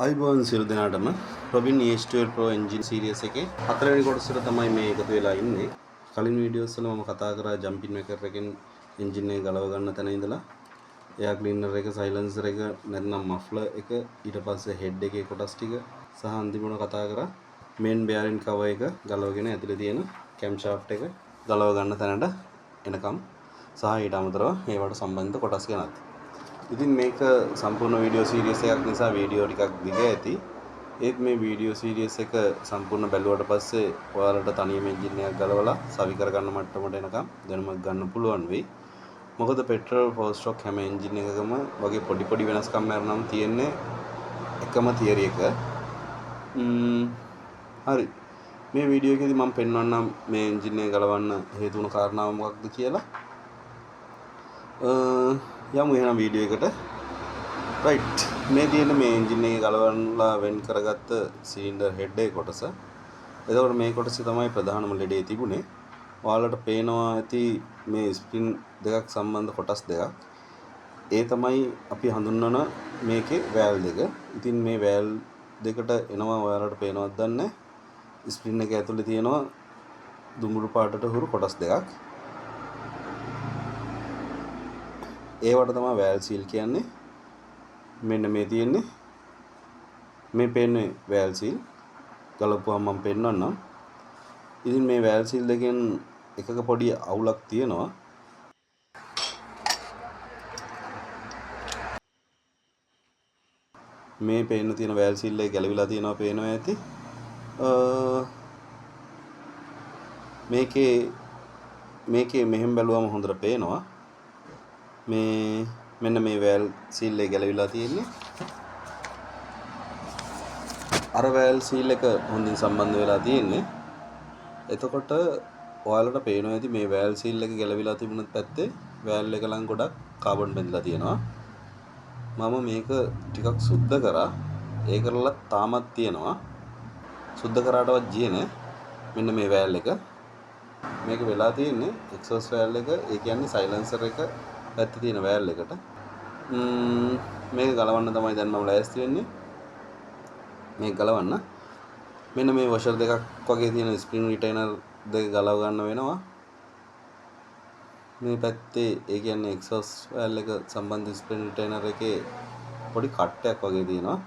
iBowen සියලු දෙනාටම Robin EH12 Pro engine series එකේ හතරවෙනි කොටසට තමයි මේ එකතු වෙලා ඉන්නේ. කලින් වීඩියෝස් වල මම කතා කරා ජම්පින් මේකර් එකෙන් එන්ජින් එක ගලව ගන්න තැන ඉඳලා එයා ක්ලීනර් එක, සයිලන්සර් එක, නැත්නම් මෆ්ලර් එක, ඊට පස්සේ හෙඩ් එකේ කොටස් ටික සහ අන්තිමට කතා කරා මේන් බෙයාරින් කවර් එක ගලවගෙන ඇතුලේ තියෙන කැම් ෂාෆ්ට් එක ගලව ගන්න තැනට එනකම් සහ ඊට අමතරව ඒවට සම්බන්ධ කොටස් ගැනත්. ඉතින් මේක සම්පූර්ණ වීඩියෝ සීරීස් එකක් නිසා වීඩියෝ ටිකක් දිග ඇති. ඒත් මේ වීඩියෝ සීරීස් එක සම්පූර්ණ බැලුවට පස්සේ ඔයාලට තනියම එන්ජින් එකක් ගලවලා සවි කරගන්න මට්ටමට එනකම් දැනුමක් ගන්න පුළුවන් වෙයි. මොකද පෙට්‍රල් 4 ස්ට්‍රෝක් හැම එන්ජින් එකකම වගේ පොඩි පොඩි වෙනස්කම් නම් තියෙන්නේ එකම තියරි එක. හරි. මේ වීඩියෝ එකේදී මම පෙන්වන්නම් මේ එන්ජින් එක ගලවන්න හේතු වුණු කාරණාව මොකක්ද කියලා. යමු එහෙනම් වීඩියෝ එකට. රයිට්, මේ තියෙන මේ එන්ජින් එකේ ගලවන්නලා වෙන් කරගත්ත සිලින්ඩර් හෙඩ් එකේ කොටස. එතකොට මේ කොටසේ තමයි ප්‍රධානම ලෙඩේ තිබුණේ. ඔයාලට පේනවා ඇති මේ ස්ප්‍රින් දෙකක් සම්බන්ධ කොටස් දෙකක්. ඒ තමයි අපි හඳුන්වන මේකේ වෑල් දෙක. ඉතින් මේ වෑල් දෙකට එනවා ඔයාලට පේනවද දන්නේ. ස්ප්‍රින් එක ඇතුලේ තියෙනවා දුඹුරු පාටට හුරු කොටස් දෙකක්. ඒවට තමයි වෑල් සීල් කියන්නේ. මෙන්න මේ තියෙන්නේ මේ පේන්නේ වෑල් සීල්. ගලපුවම මම පෙන්වන්නම්. ඉතින් මේ වෑල් සීල් දෙකෙන් එකක පොඩි අවුලක් තියෙනවා. මේ පේන්න තියෙන වෑල් සීල් එක ගැලවිලා තියෙනවා පේනවා ඇති. මේකේ මෙහෙම බැලුවම හොඳට පේනවා. මේ මෙන්න මේ වෑල් සීල් එක ගැලවිලා තියෙන්නේ. අර වෑල් සීල් එක හොඳින් සම්බන්ධ වෙලා තියෙන්නේ. එතකොට ඔයාලට පේනවා ඇති මේ වෑල් සීල් එක ගැලවිලා තිබුණත් පැත්තේ වෑල් එක ළඟ ගොඩක් කාබන් බැඳලා තියෙනවා. මම මේක ටිකක් සුද්ධ කරා. ඒ කරලා තාමත් තියෙනවා. සුද්ධ කරාටවත් ජියේ නෑ. මෙන්න මේ වෑල් එක. මේක වෙලා තියෙන්නේ එක්සෝස් වෑල් එක, ඒ කියන්නේ සයිලන්සර් එක පැත්තේ තියෙන වෑල් එකට. මේක ගලවන්න තමයි දැන් මම ලෑස්ති වෙන්නේ. මේක ගලවන්න. මෙන්න මේ වොෂර් දෙකක් වගේ තියෙන ස්ප්‍රින් රිටේනර් දෙක ගලව ගන්න වෙනවා. මේ පැත්තේ ඒ කියන්නේ එක්සෝස් වෑල් එක සම්බන්ධ ස්ප්‍රින් රිටේනර් එකේ පොඩි කට්ටයක් වගේ තියෙනවා.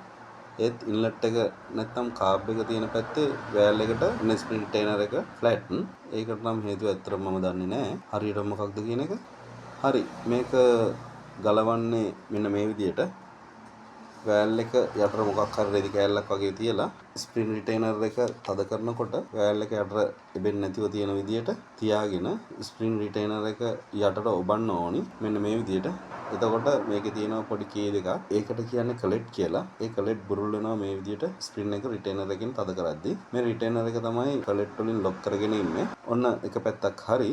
ඒත් ඉන්ලට් එක නැත්නම් කාබ් එක තියෙන පැත්තේ වෑල් එකට ස්ප්‍රින් රිටේනර් එක ෆ්ලැට්. ඒකට නම් හේතුව ඇත්තටම මම දන්නේ නැහැ. හරියට මොකක්ද කියන එක. හරි, මේක ගලවන්නේ මෙන්න මේ විදියට. වෑල් එක යටට මොකක් හරි රෙදි කෑල්ලක් වගේ තියලා ස්ප්‍රින් රිටේනර් එක තද කරනකොට වෑල් එක යටට එබෙන්නේ නැතිව තියෙන විදියට තියාගෙන ස්ප්‍රින් රිටේනර් එක යටට ඔබන්න ඕනි. මෙන්න මේ විදියට. එතකොට මේකේ තියෙනවා පොඩි කී දෙකක්. ඒකට කියන්නේ කලෙට් කියලා. ඒ කලෙට් බුරුල් වෙනවා මේ විදියට ස්ප්‍රින් එක රිටේනර් එකෙන් තද කරද්දී. මේ රිටේනර් එක තමයි කලෙට් වලින් ලොක් කරගෙන ඉන්නේ. ඔන්න එක පැත්තක් හරි.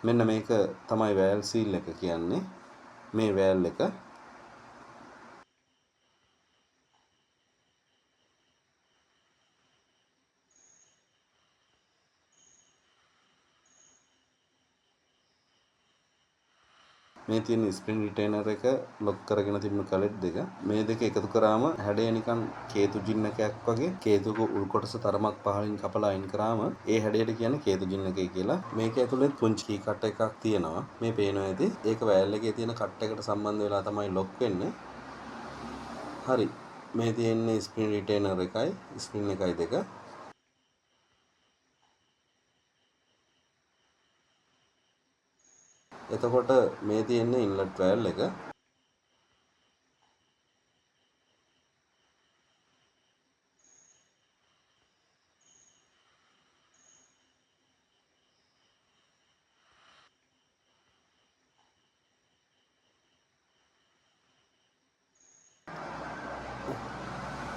මෙන්න මේක තමයි වෑල් සීල් එක කියන්නේ. මේ වෑල් එක මේ තියෙන ස්ප්‍රින් රිටේනර් එක ලොක් කරගෙන තිබුණු කලෙට් දෙක මේ දෙක එකතු කරාම හැඩය නිකන් කේතු ජින්නකයක් වගේ. කේතුක උල් කොටස තරමක් පහලින් කපලා අයින් කරාම ඒ හැඩයට කියන්නේ කේතු ජින්නකය කියලා. මේක ඇතුලේ පුංචි කී කට් එකක් තියෙනවා. මේ පේනවා ඇති. ඒක වෑල් එකේ තියෙන කට් එකට සම්බන්ධ වෙලා තමයි ලොක් වෙන්නේ. හරි. මේ තියෙන්නේ ස්ප්‍රින් රිටේනර් එකයි ස්ප්‍රින් එකයි දෙක. එතකොට මේ තියෙන්නේ ඉන්ලට් වෑල් එක.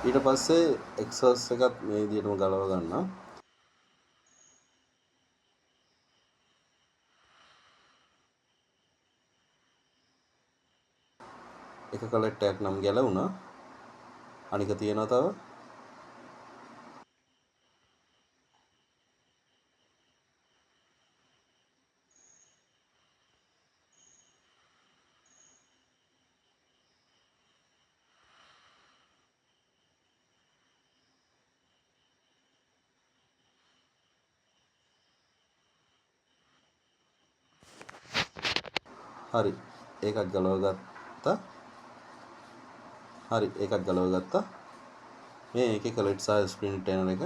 ඊට පස්සේ එක්සෝස් එකත් මේ විදිහටම ගලව ගන්නවා. එක එක කලෙක්ට් එකක් නම් ගැලවුණා. අනික තියෙනවා තව. හරි. ඒකත් ගලව ගත්තා. හරි. ඒකත් ගලව ගත්තා. මේ ඒකේ කලෙක්ට් සහ ස්ප්‍රින් රිටර්නර් එක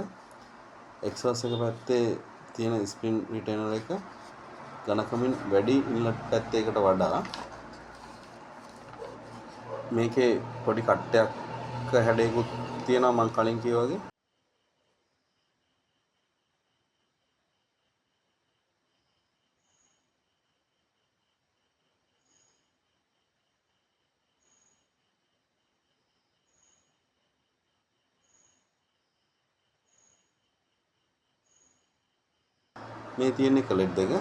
එක්සෝස් එක පැත්තේ තියෙන ස්ප්‍රින් රිටර්නර් එක ඝනකමින් වැඩි ඉන්ලට් පැත්තේකට වඩා මේකේ පොඩි කට්ටයක් හැඩයකුත් තියෙනවා මම කලින් කිව්වා වගේ. මේ තියෙන්නේ කලෙට් දෙක.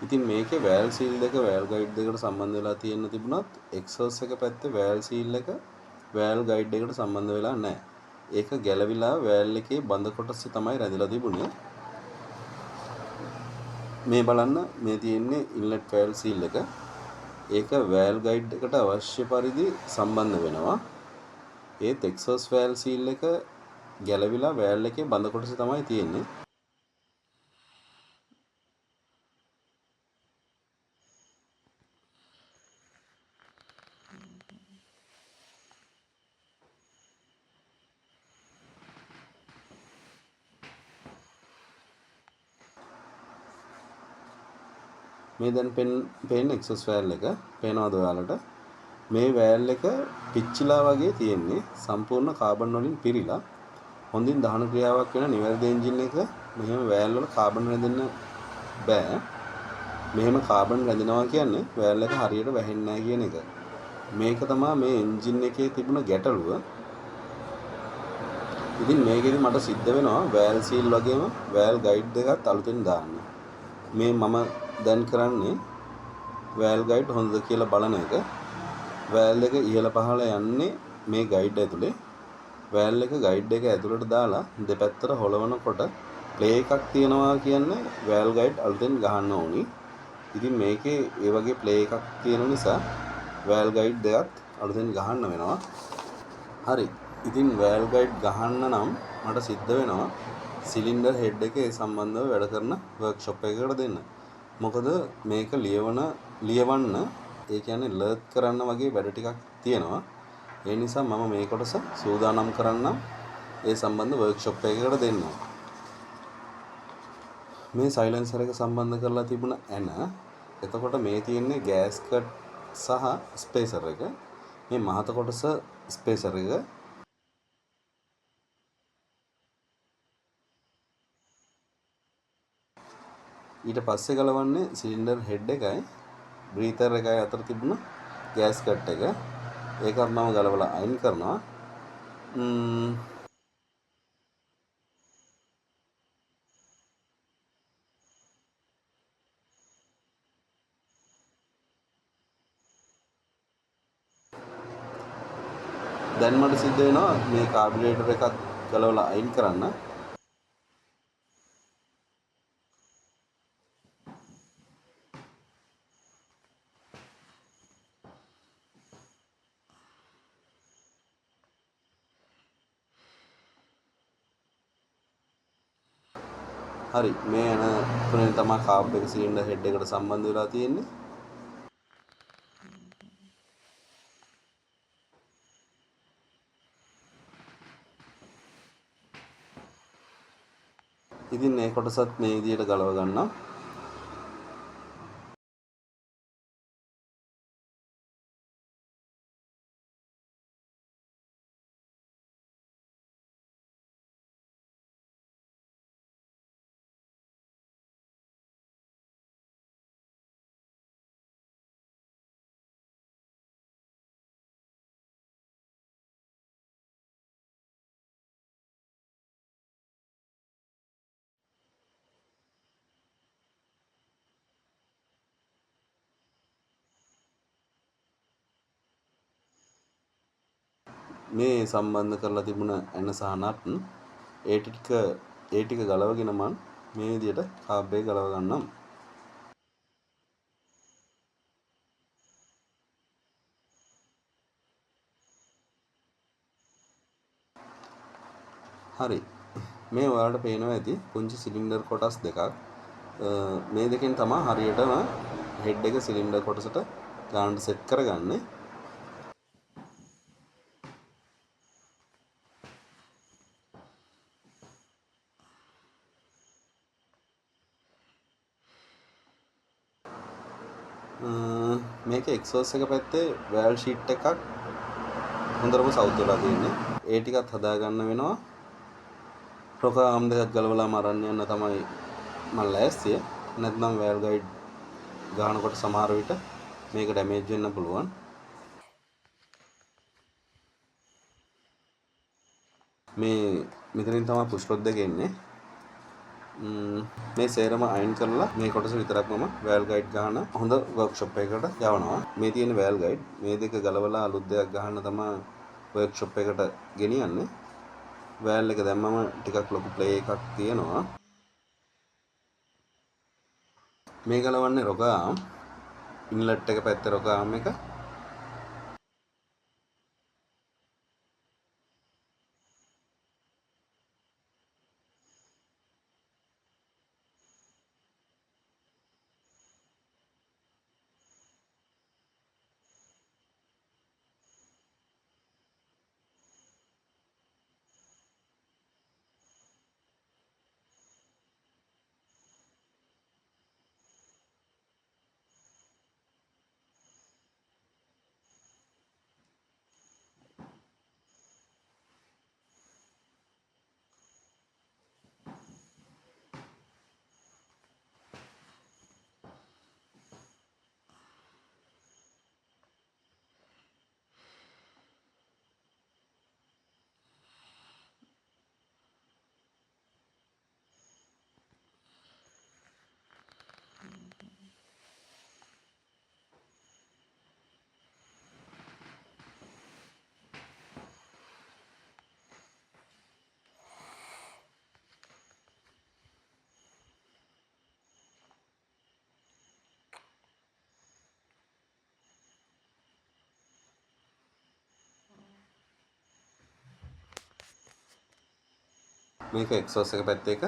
ඉතින් මේකේ වෑල් සීල් දෙක වෑල් ගයිඩ් දෙකට සම්බන්ධ වෙලා තියෙන්න තිබුණත් එක්සෝස් එක පැත්තේ වෑල් සීල් එක වෑල් ගයිඩ් එකට සම්බන්ධ වෙලා නැහැ. ඒක ගැලවිලා වෑල් එකේ බඳ කොටසේ තමයි රැඳිලා තිබුණේ. මේ බලන්න මේ තියෙන්නේ ඉන්ලට් වෑල් සීල් එක. ඒක වෑල් ගයිඩ් එකට අවශ්‍ය පරිදි සම්බන්ධ වෙනවා. ඒත් එක්සෝස් වෑල් සීල් එක ගැලවිලා වෑල් එකේ බඳ කොටසේ තමයි තියෙන්නේ. මේ දැන් පේන එක්සස් වෑල් එක පේනවද ඔයාලට? මේ වෑල් එක පිච්චිලා වගේ තියෙන්නේ සම්පූර්ණ කාබන් වලින් පිරීලා. හොඳින් දහන ක්‍රියාවක් වෙන නිවැරදි එන්ජින් එක මෙහෙම වෑල් වල කාබන් රැඳෙන්න බෑ. මෙහෙම කාබන් රැඳෙනවා කියන්නේ වෑල් එක හරියට වැහෙන්නේ නැහැ කියන එක. මේක තමයි මේ එන්ජින් එකේ තිබුණ ගැටලුව. ඉතින් මේකෙදි මට සිද්ධ වෙනවා වෑල් සීල් වගේම වෑල් ගයිඩ් දෙකත් අලුතෙන් දාන්න. මේ මම දැන් කරන්නේ වෑල් ගයිඩ් හොඳද කියලා බලන එක. වෑල් එක ඉහළ පහළ යන්නේ මේ ගයිඩ් ඇතුලේ. වෑල් එක ගයිඩ් එක ඇතුලට දාලා දෙපැත්තට හොලවනකොට ප්ලේ එකක් තියෙනවා කියන්නේ වෑල් ගයිඩ් අලුතෙන් ගහන්න ඕනි. ඉතින් මේකේ ඒ වගේ ප්ලේ එකක් තියෙන නිසා වෑල් ගයිඩ් දෙකත් අලුතෙන් ගහන්න වෙනවා. හරි. ඉතින් වෑල් ගයිඩ් ගහන්න නම් මට සිද්ධ වෙනවා සිලින්ඩර් හෙඩ් එකේ සම්බන්ධව වැඩ කරන වර්ක්ෂොප් එකකට දෙන්න. මොකද මේක ලියවන්න ඒ කියන්නේ ලර්ත් කරන්න වගේ වැඩ ටිකක් තියෙනවා. ඒ නිසා මම මේ කොටස සූදානම් කරන්නම් ඒ සම්බන්ධ වර්ක්ෂොප් එකකට දෙන්න. මේ සයිලන්සර් එක සම්බන්ධ කරලා තිබුණ ඇන. එතකොට මේ තියෙන්නේ ගෑස්කට් සහ ස්පේසර් එක. මේ මහත කොටස ස්පේසර් එක. ඊට පස්සේ ගලවන්නේ සිලින්ඩර් හෙඩ් එකයි බ්‍රීතර් එකයි අතර තිබුණ ගෑස්කට් එක. ඒකත් මම ගලවලා අයින් කරනවා. දැන් මට සිද්ධ වෙනවා මේ කාබියුරේටර් එකත් ගලවලා අයින් කරන්න. හරි මේ යන තුනේ තමයි කාබ් එක සිලින්ඩර් හෙඩ් එකට සම්බන්ධ වෙලා තියෙන්නේ. ඉතින් මේ කොටසත් මේ විදිහට ගලව ගන්නවා. මේ සම්බන්ධ කරලා තිබුණ ඇන සහ නට් ඒ ටික ගලවගෙන මම මේ විදියට කාබ්බේ ගලව ගන්නම්. හරි. මේ ඔයාලට පේනවා ඇති පුංචි සිලින්ඩර් කොටස් දෙකක්. මේ දෙකෙන් තමයි හරියටම හෙඩ් එක සිලින්ඩර් කොටසට ගානට සෙට් කරගන්නේ. මේක එක්සෝස් එක පැත්තේ වැල් ෂීට් එකක් හොඳටම සවුත් වෙලා තියෙන්නේ. ඒ ටිකත් හදා ගන්න වෙනවා. රොකා ආම් දෙකක් ගලවලාම අරන් යන්න තමයි මම ලෑස්තිය. නැත්නම් වැල් ගයිඩ් ගහනකොට සමහර විට මේක ඩැමේජ් වෙන්න පුළුවන්. මේ මෙතනින් තමයි පුෂ් රොඩ් එක එන්නේ. මේ සේරම අයින් කරලා මේ කොටස විතරක් මම වැල් ගයිඩ් ගහන හොඳ වර්ක්ෂොප් එකකට යවනවා. මේ තියෙන වැල් ගයිඩ් මේ දෙක ගලවලා අලුත් දෙයක් ගහන්න තමයි වර්ක්ෂොප් එකට ගෙනියන්නේ. වැල් එක දැම්මම ටිකක් ලොකු ප්ලේ එකක් තියෙනවා. මේ ගලවන්නේ රොකා ආම් ඉන්ලට් එක පැත්තේ රොකා ආම් එක. මේක එක්සෝස් එක පැත්තේ එක.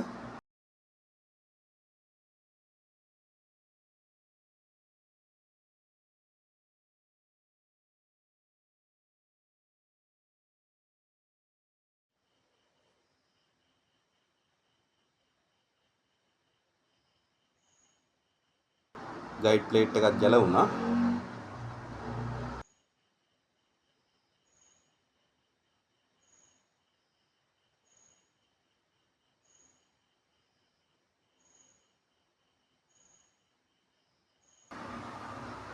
ගයිඩ් ප්ලේට් එකක් ගැලවුණා.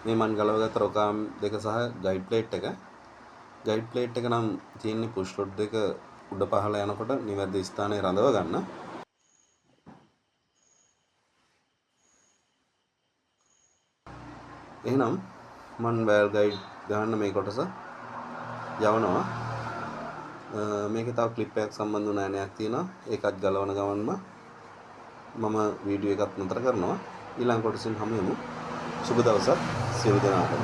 මේ මන් ගලවගත්ත රොකාම් දෙක සහ ගයිඩ් ප්ලේට් එක. ගයිඩ් ප්ලේට් එක නම් තියෙන්නේ පුෂ් රොඩ් දෙක උඩ පහළ යනකොට නිවැරදි ස්ථානයේ රඳව ගන්න. එහෙනම් මන් වැල් ගයිඩ් ගන්න මේ කොටස යවනවා. මේකේ තව ක්ලිප් එකක් සම්බන්ධ වුණ ඇණයක් තියෙනවා. ඒකත් ගලවන ගමන්ම මම වීඩියෝ එකත් නතර කරනවා. ඊළඟ කොටසින් හමු වෙමු. සුබ දවසක් සියලු දෙනාටම.